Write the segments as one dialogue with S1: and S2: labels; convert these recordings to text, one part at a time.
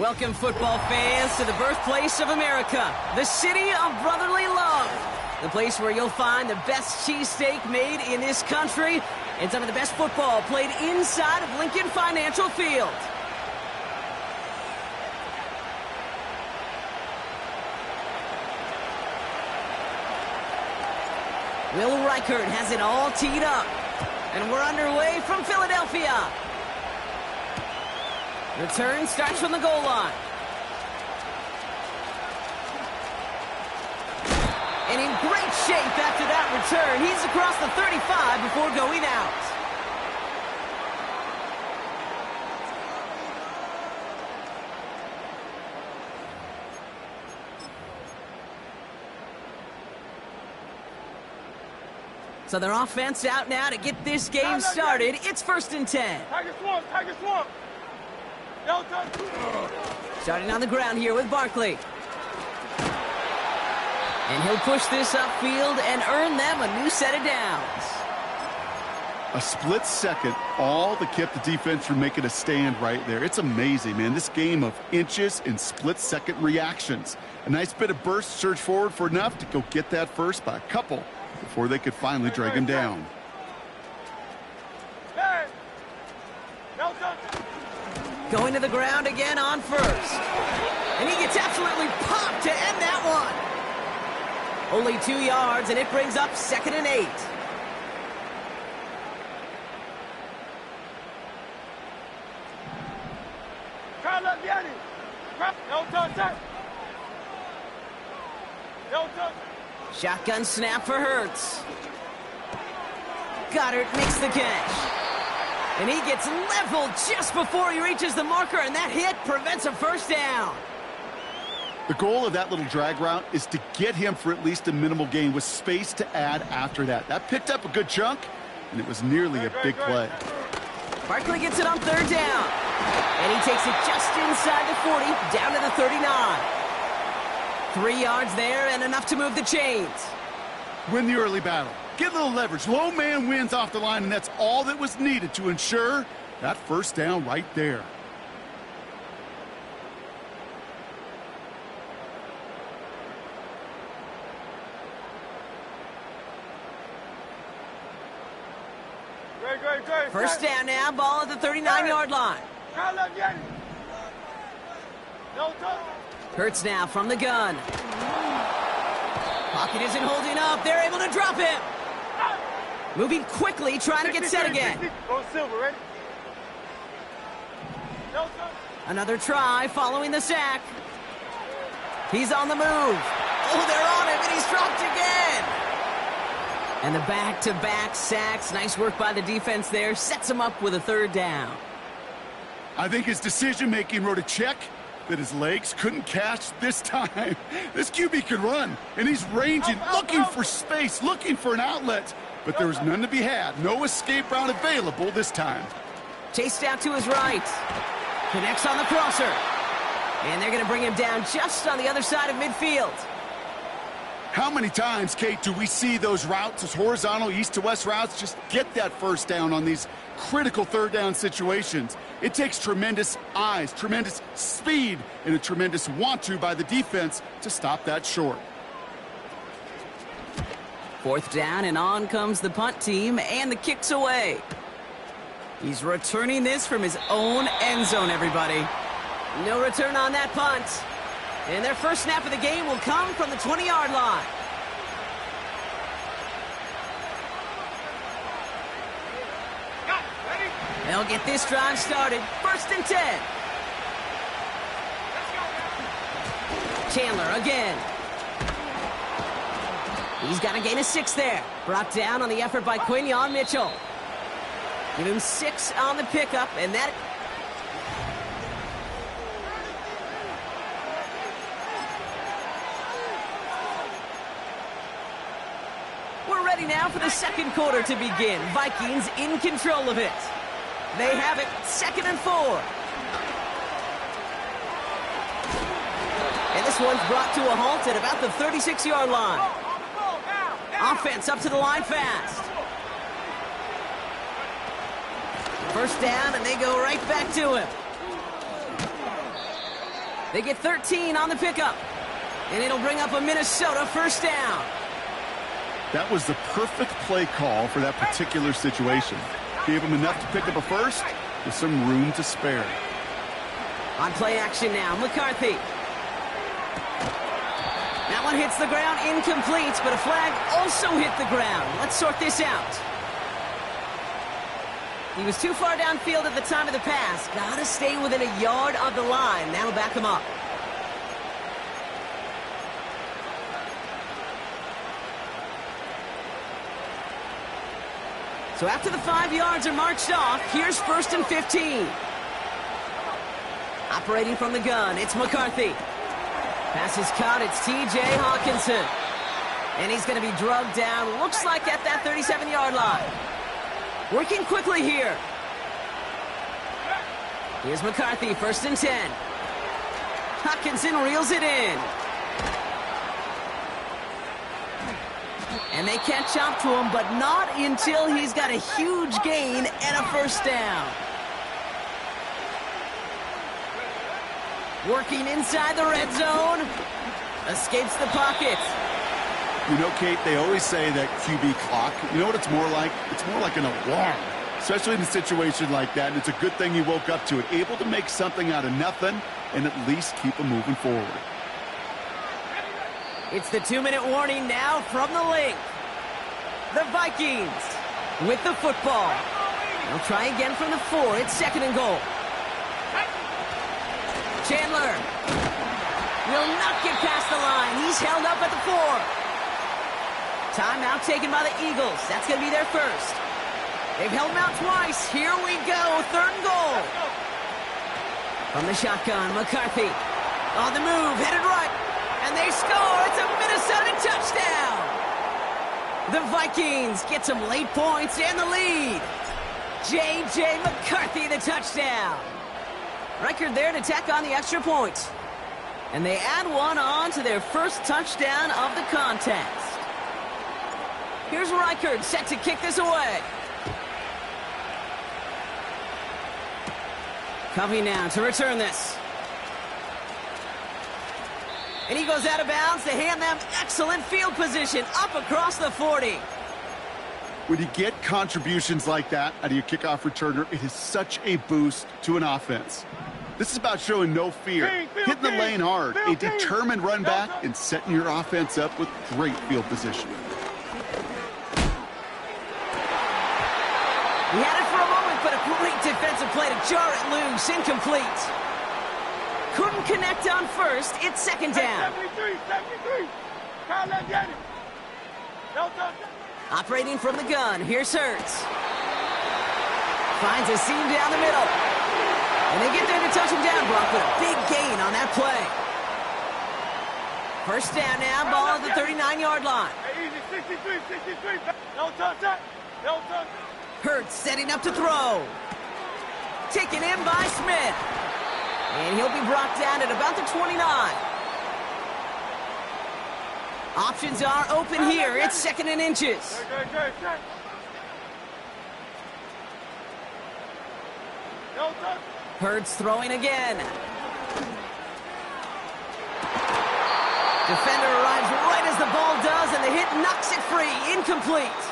S1: Welcome, football fans, to the birthplace of America, the city of brotherly love. The place where you'll find the best cheesesteak made in this country and some of the best football played inside of Lincoln Financial Field. Will Reichert has it all teed up. And we're underway from Philadelphia. Return starts from the goal line. And in great shape after that return. He's across the 35 before going out. So their offense out now to get this game started. It's 1st and 10.
S2: Tiger Swamp.
S1: Starting on the ground here with Barkley. And he'll push this upfield and earn them a new set of downs.
S3: A split second, all that kept the defense from making a stand right there. It's amazing, man. This game of inches and split-second reactions. A nice bit of burst, surge forward for enough to go get that first by a couple before they could finally drag him down.
S1: Going to the ground again on first. And he gets absolutely popped to end that one. Only 2 yards, and it brings up 2nd and 8. Shotgun snap for Hurts. Goddard makes the catch. And he gets leveled just before he reaches the marker, and that hit prevents a first down.
S3: The goal of that little drag route is to get him for at least a minimal gain with space to add after that. That picked up a good chunk, and it was nearly a big play.
S1: Barkley gets it on 3rd down. And he takes it just inside the 40, down to the 39. 3 yards there and enough to move the chains.
S3: Win the early battle. Get a little leverage. Low man wins off the line, and that's all that was needed to ensure that first down right there.
S1: First down now, ball at the 39-yard line. Hurts now from the gun. Pocket isn't holding up. They're able to drop him. Moving quickly, trying to get set again. Another try following the sack. He's on the move. Oh, they're on him, and he's dropped again. And the back-to-back sacks. Nice work by the defense there. Sets him up with a 3rd down.
S3: I think his decision-making wrote a check that his legs couldn't catch this time. This QB could run, and he's ranging, looking for space, looking for an outlet. But there was none to be had. No escape route available this time.
S1: Chased out to his right. Connects on the crosser. And they're going to bring him down just on the other side of midfield.
S3: How many times, Kate, do we see those routes, those horizontal east-to-west routes, just get that first down on these critical 3rd down situations? It takes tremendous eyes, tremendous speed, and a tremendous want-to by the defense to stop that short.
S1: 4th down, and on comes the punt team, and the kick's away. He's returning this from his own end zone, everybody. No return on that punt. And their first snap of the game will come from the 20-yard line. They'll get this drive started. 1st and 10. Chandler again. He's got a gain of 6 there. Brought down on the effort by Quinyon Mitchell. Give him 6 on the pickup, and that... We're ready now for the 2nd quarter to begin. Vikings in control of it. They have it 2nd and 4. And this one's brought to a halt at about the 36-yard line. Offense up to the line fast. First down, and they go right back to him. They get 13 on the pickup. And it'll bring up a Minnesota first down.
S3: That was the perfect play call for that particular situation. Gave him enough to pick up a first with some room to spare.
S1: On play action now, McCarthy. That one hits the ground, incomplete, but a flag also hit the ground. Let's sort this out. He was too far downfield at the time of the pass. Gotta stay within a yard of the line. That'll back him up. So after the 5 yards are marched off, here's 1st and 15. Operating from the gun, it's McCarthy. Pass is caught, it's T.J. Hawkinson. And he's going to be drugged down, looks like at that 37-yard line. Working quickly here. Here's McCarthy, 1st and 10. Hawkinson reels it in. And they catch up to him, but not until he's got a huge gain and a first down. Working inside the red zone. Escapes the pocket.
S3: You know, Kate, they always say that QB clock, you know what it's more like? It's more like an alarm, especially in a situation like that. And it's a good thing he woke up to it, able to make something out of nothing and at least keep him moving forward.
S1: It's the 2-minute warning now from the link. The Vikings with the football. They'll try again from the 4. It's 2nd and goal. Chandler will not get past the line. He's held up at the 4. Timeout taken by the Eagles. That's going to be their first. They've held him out twice. Here we go. 3rd and goal. From the shotgun, McCarthy. On the move, headed right. And they score. It's a Minnesota touchdown. The Vikings get some late points and the lead. J.J. McCarthy, the touchdown. Record there to tack on the extra point. And they add one on to their first touchdown of the contest. Here's Reichard set to kick this away. Covey now to return this. And he goes out of bounds to hand them excellent field position up across the 40.
S3: When you get contributions like that out of your kickoff returner, it is such a boost to an offense. This is about showing no fear, hitting the lane hard, a determined run back, and setting your offense up with great field position.
S1: He had it for a moment, but a great defensive play to jar it loose, incomplete. Couldn't connect on first. It's 2nd down.
S2: 73.
S1: Operating from the gun. Here's Hurts. Finds a seam down the middle. And they get there to touch him down. Brock with a big gain on that play. First down now. Ball at the 39-yard line.
S2: Easy, 63. Don't touch that.
S1: Hurts setting up to throw. Taken in by Smith. And he'll be brought down at about the 29. Options are open here. It's 2nd and inches. Hurts throwing again. Defender arrives right as the ball does, and the hit knocks it free. Incomplete.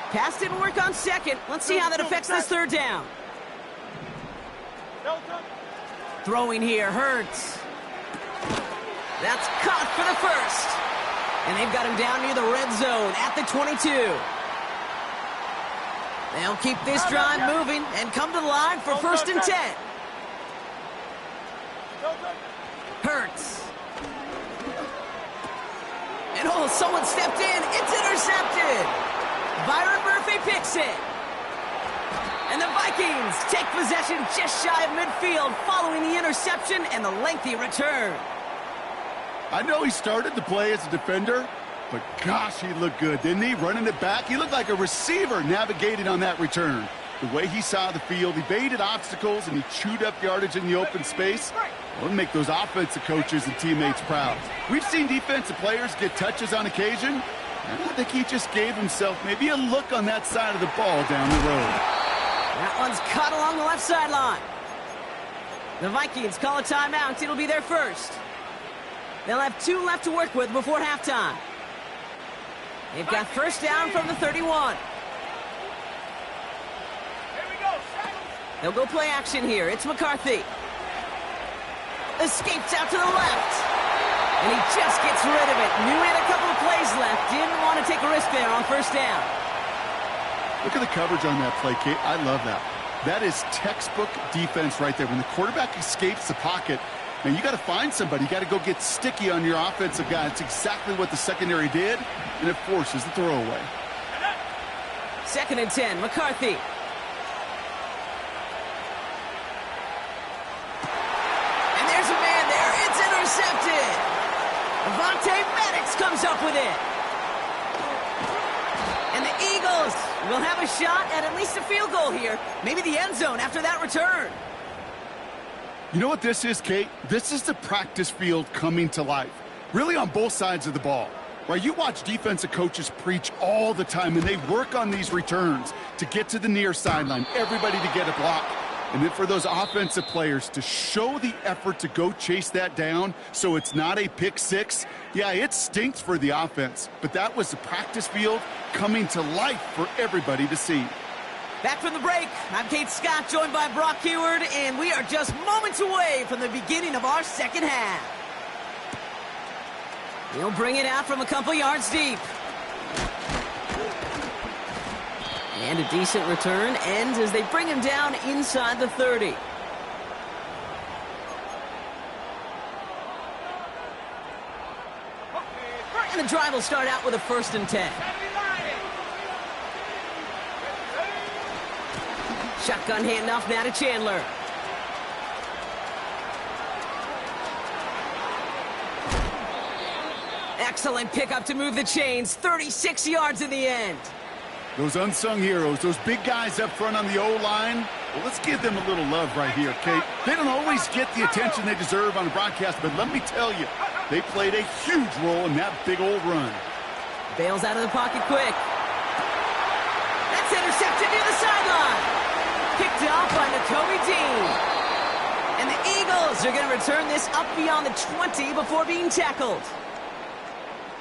S1: Pass didn't work on 2nd. Let's see how that affects this 3rd down. Throwing here, Hurts. That's caught for the 1st. And they've got him down near the red zone at the 22. They'll keep this drive moving and come to the line for 1st and 10. Hurts. And oh, someone stepped in. It's intercepted. Byron Murphy picks it. And the Vikings take possession just shy of midfield following the interception and the lengthy return.
S3: I know he started the play as a defender, but gosh, he looked good, didn't he? Running it back, he looked like a receiver navigating on that return. The way he saw the field, he baited obstacles, and he chewed up yardage in the open space. It'll make those offensive coaches and teammates proud. We've seen defensive players get touches on occasion, and I think he just gave himself maybe a look on that side of the ball down the road.
S1: That one's caught along the left sideline. The Vikings call a timeout. It'll be their first. They'll have 2 left to work with before halftime. They've got first down from the 31. They'll go play action here. It's McCarthy. Escapes out to the left. And he just gets rid of it. Knew he had a couple of plays left. Didn't want to take a risk there on first down.
S3: Look at the coverage on that play, Kate. I love that. That is textbook defense right there. When the quarterback escapes the pocket, man, you got to find somebody. You got to go get sticky on your offensive guy. It's exactly what the secondary did, and it forces the throwaway.
S1: 2nd and 10, McCarthy. And there's a man there. It's intercepted. Avonte Maddox comes up with it. And the Eagles will have a shot at least a field goal here. Maybe the end zone after that return.
S3: You know what this is, Kate? This is the practice field coming to life. Really on both sides of the ball. Right? You watch defensive coaches preach all the time, and they work on these returns to get to the near sideline, everybody to get a block. And then for those offensive players to show the effort to go chase that down so it's not a pick six, yeah, it stinks for the offense. But that was the practice field coming to life for everybody to see.
S1: Back from the break, I'm Kate Scott, joined by Brock Heward, and we are just moments away from the beginning of our second half. He'll bring it out from a couple yards deep. And a decent return ends as they bring him down inside the 30. And the drive will start out with a 1st and 10. Shotgun handoff now to Chandler. Excellent pickup to move the chains. 36 yards in the end.
S3: Those unsung heroes, those big guys up front on the O-line, well, let's give them a little love right here, Kate. They don't always get the attention they deserve on the broadcast, but let me tell you, they played a huge role in that big old run.
S1: Bails out of the pocket quick. That's intercepted near the sideline. Picked off by Nakobe Dean. And the Eagles are going to return this up beyond the 20 before being tackled.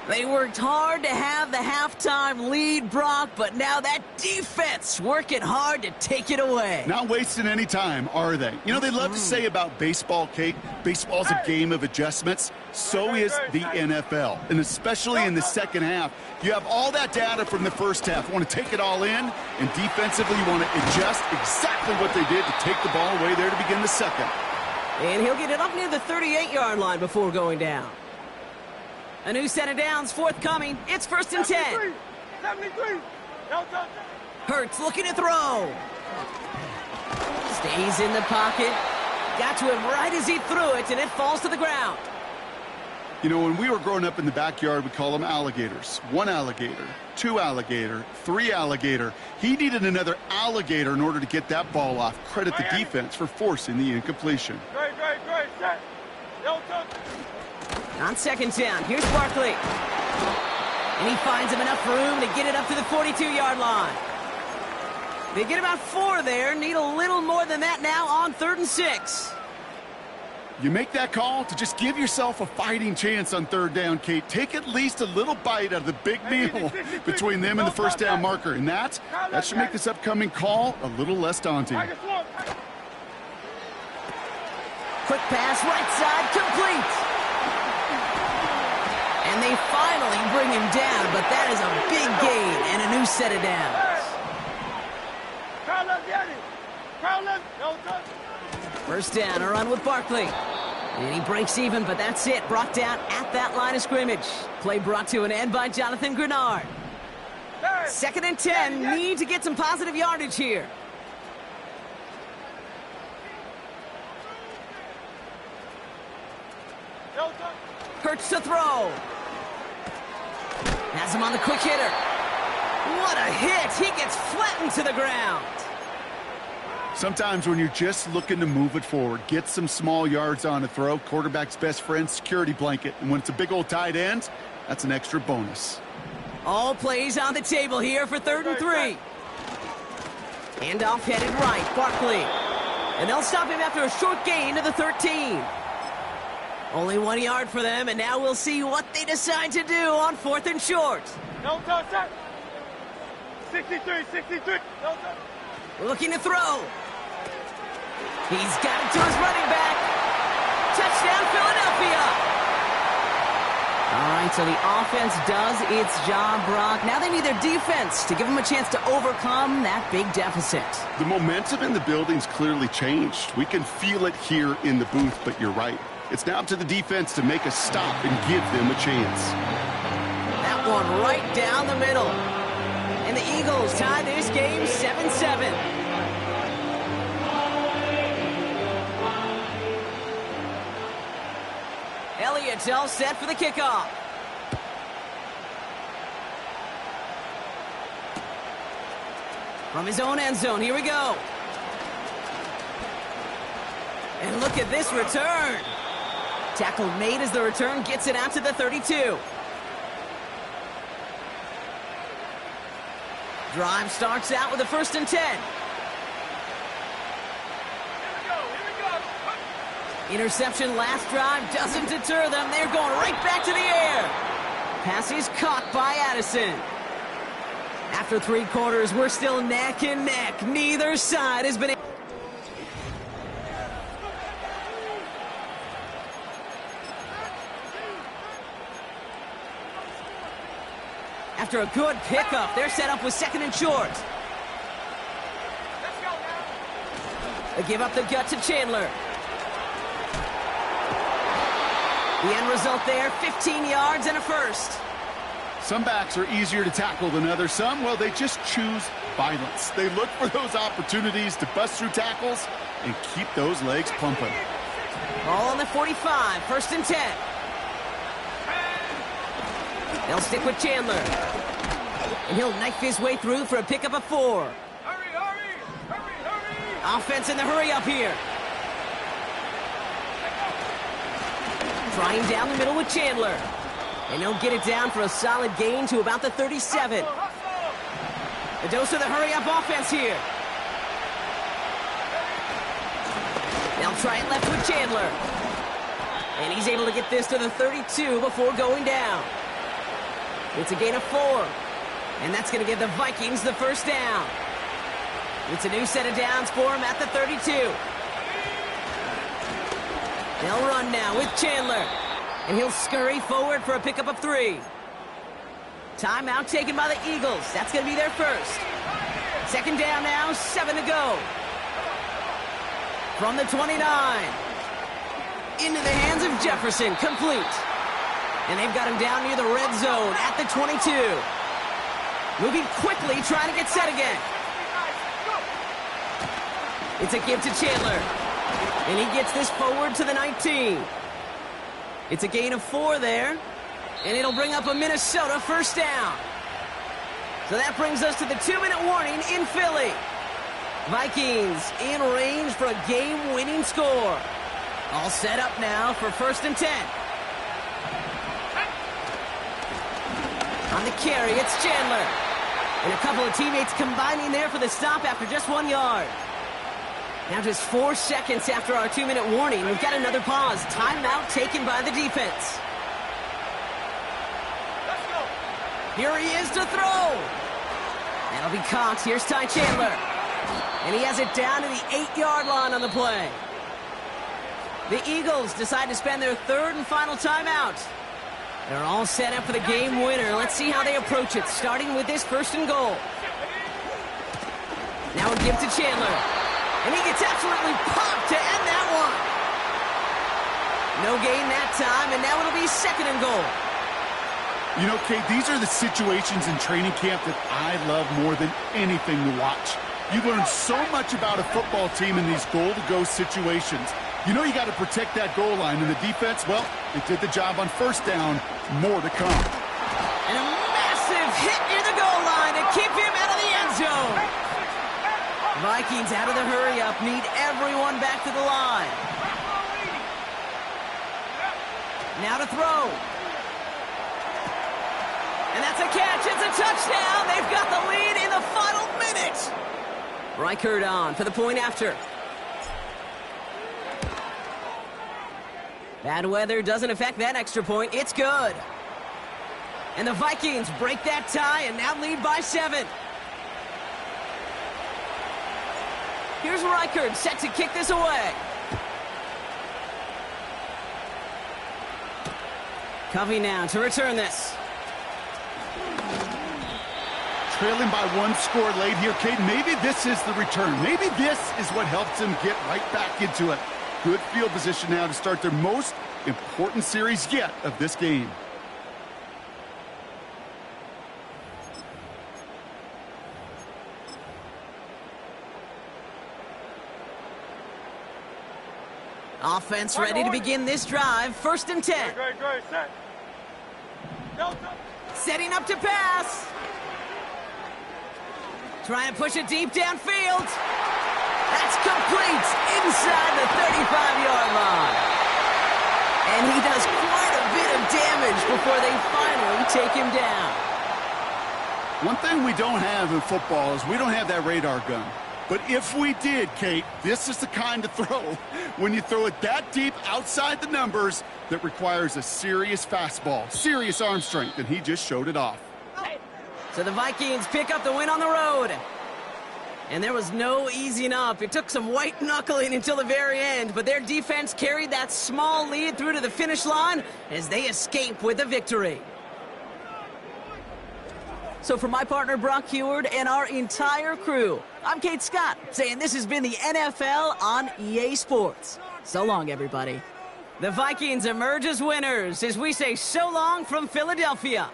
S1: They worked hard to have the halftime lead, Brock, but now that defense working hard to take it away.
S3: Not wasting any time, are they? You know, they love to say about baseball, Kate, baseball's a game of adjustments. So is the NFL. And especially in the second half, you have all that data from the first half. You want to take it all in, and defensively you want to adjust exactly what they did to take the ball away there to begin the second.
S1: And he'll get it up near the 38-yard line before going down. A new set of downs forthcoming. It's 1st and 10.
S2: 73.
S1: Hurts looking to throw. Stays in the pocket. Got to him right as he threw it, and it falls to the ground.
S3: You know, when we were growing up in the backyard, we call them alligators. 1 alligator, 2 alligator, 3 alligator. He needed another alligator in order to get that ball off. Credit the defense for forcing the incompletion.
S2: Great, set.
S1: On 2nd down, here's Barkley. And he finds him enough room to get it up to the 42-yard line. They get about 4 there, need a little more than that now on 3rd and 6.
S3: You make that call to just give yourself a fighting chance on 3rd down, Kate. Take at least a little bite out of the big meal between them and the first down marker. And that should make this upcoming call a little less daunting.
S1: Quick pass, right side, complete. And they finally bring him down, but that is a big gain and a new set of downs. First down, a run with Barkley. And he breaks even, but that's it. Brought down at that line of scrimmage. Play brought to an end by Jonathan Grenard. 2nd and 10, need to get some positive yardage here. Hurts to throw. Has him on the quick hitter. What a hit. He gets flattened to the ground.
S3: Sometimes when you're just looking to move it forward, get some small yards on a throw, quarterback's best friend, security blanket. And when it's a big old tight end, that's an extra bonus.
S1: All plays on the table here for 3rd and 3. Handoff headed right. Barkley. And they'll stop him after a short gain to the 13. Only 1 yard for them, and now we'll see what they decide to do on 4th and short.
S2: No touchdown. 63, 63. No touchdown.
S1: Looking to throw. He's got it to his running back. Touchdown, Philadelphia. All right, so the offense does its job, Brock. Now they need their defense to give them a chance to overcome that big deficit.
S3: The momentum in the building's clearly changed. We can feel it here in the booth, but you're right. It's now up to the defense to make a stop and give them a chance.
S1: That one right down the middle. And the Eagles tie this game 7-7. Elliott's all set for the kickoff. From his own end zone, here we go. And look at this return. Tackle made as the return gets it out to the 32. Drive starts out with a 1st and 10. Interception last drive doesn't deter them. They're going right back to the air. Pass is caught by Addison. After 3 quarters, we're still neck and neck. Neither side has been able. After a good pickup, they're set up with 2nd and short. They give up the gut to Chandler. The end result there, 15 yards and a 1st.
S3: Some backs are easier to tackle than others. Some, well, they just choose violence. They look for those opportunities to bust through tackles and keep those legs pumping.
S1: Ball on the 45, 1st and 10. They'll stick with Chandler. And he'll knife his way through for a pickup of 4.
S2: Hurry.
S1: Offense in the hurry up here. Trying down the middle with Chandler. And he'll get it down for a solid gain to about the 37. A dose of the hurry-up offense here. They'll try it left with Chandler. And he's able to get this to the 32 before going down. It's a gain of 4. And that's going to give the Vikings the 1st down. It's a new set of downs for him at the 32. They'll run now with Chandler. And he'll scurry forward for a pickup of 3. Timeout taken by the Eagles. That's going to be their 1st. 2nd down now, 7 to go. From the 29. Into the hands of Jefferson, complete. And they've got him down near the red zone at the 22. Moving quickly, trying to get set again. It's a give to Chandler. And he gets this forward to the 19. It's a gain of 4 there. And it'll bring up a Minnesota 1st down. So that brings us to the 2-minute warning in Philly. Vikings in range for a game-winning score. All set up now for 1st and 10. On the carry, it's Chandler. And a couple of teammates combining there for the stop after just 1 yard. Now just 4 seconds after our 2-minute warning, we've got another pause. Timeout taken by the defense. Here he is to throw. That'll be caught. Here's Ty Chandler. And he has it down to the 8-yard line on the play. The Eagles decide to spend their 3rd and final timeout. They're all set up for the game winner. Let's see how they approach it, starting with this 1st and goal. Now a give to Chandler. And he gets absolutely popped to end that one. No gain that time, and now it'll be 2nd and goal.
S3: You know, Kate, these are the situations in training camp that I love more than anything to watch. You learn so much about a football team in these goal-to-go situations. You know you got to protect that goal line, and the defense, well, they did the job on 1st down. More to come.
S1: And a massive hit near the goal line to keep him out of the end zone. Vikings out of the hurry-up, need everyone back to the line. Now to throw. And that's a catch. It's a touchdown. They've got the lead in the final minute. Reichert on for the point after. Bad weather doesn't affect that extra point. It's good. And the Vikings break that tie and now lead by 7. Here's Reichard set to kick this away. Covey now to return this.
S3: Trailing by 1 score late here, Kate. Maybe this is the return. Maybe this is what helps them get right back into it. Good field position now to start their most important series yet of this game.
S1: Offense ready to begin this drive. 1st and 10.
S2: Great, set.
S1: Setting up to pass. Trying to push it deep downfield. That's complete inside the 35-yard line. And he does quite a bit of damage before they finally take him down.
S3: One thing we don't have in football is we don't have that radar gun. But if we did, Kate, this is the kind of throw, when you throw it that deep outside the numbers, that requires a serious fastball, serious arm strength, and he just showed it off.
S1: So the Vikings pick up the win on the road. And there was no easing up. It took some white knuckling until the very end, but their defense carried that small lead through to the finish line as they escape with a victory. So for my partner Brock Heward and our entire crew, I'm Kate Scott, saying this has been the NFL on EA Sports. So long, everybody. The Vikings emerge as winners as we say so long from Philadelphia.